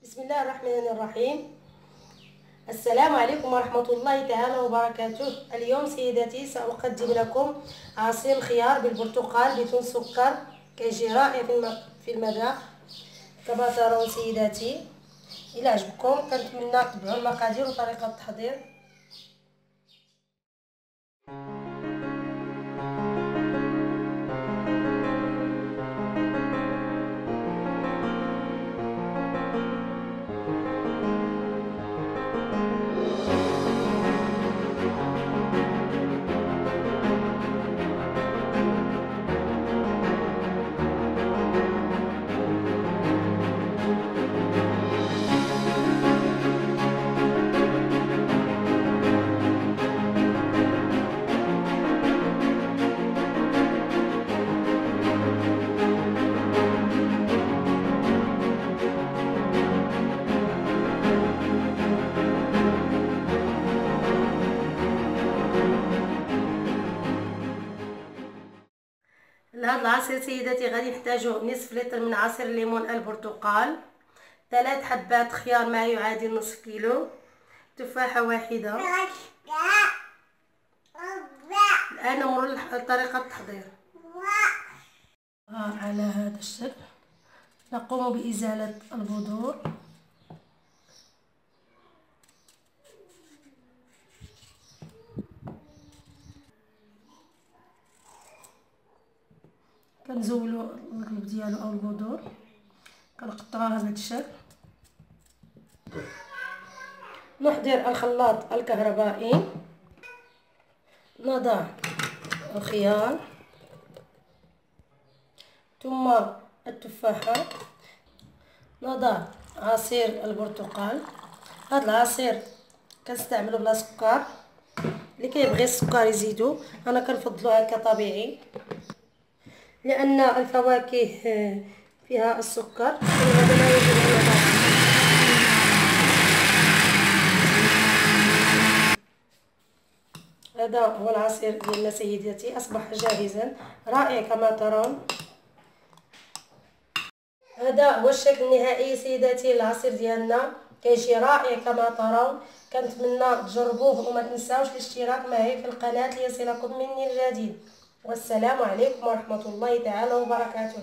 بسم الله الرحمن الرحيم. السلام عليكم ورحمة الله تعالى وبركاته. اليوم سيداتي سأقدم لكم عصير خيار بالبرتقال بدون سكر، كيجي رائع في المذاق كما ترون سيداتي. إلى عجبكم كنتمنى تتبعوا المقادير وطريقة التحضير. لهذا العصير سيداتي غادي نحتاجو نصف لتر من عصير الليمون البرتقال، 3 حبات خيار ما يعادل نصف كيلو، تفاحة واحدة. الآن نمر لطريقة التحضير. على هذا الشكل نقوم بإزالة البذور. كنزولو القلب ديالو او البذور، كنقطعوها بهذا الشكل. نحضر الخلاط الكهربائي، نضع الخيار ثم التفاحة، نضع عصير البرتقال. هذا العصير كنستعملو بلا سكر، اللي كيبغي السكر يزيدو، انا كنفضلو هكا طبيعي لأن الفواكه فيها السكر وهذا لا يجب أن يضاف. هذا هو العصير ديالنا سيداتي، أصبح جاهزا رائع كما ترون. هذا هو الشكل النهائي سيداتي العصير ديالنا، كيجي رائع كما ترون. كنتمنى تجربوه وما تنساوش الاشتراك معي في القناة ليصلكم مني الجديد. والسلام عليكم ورحمة الله تعالى وبركاته.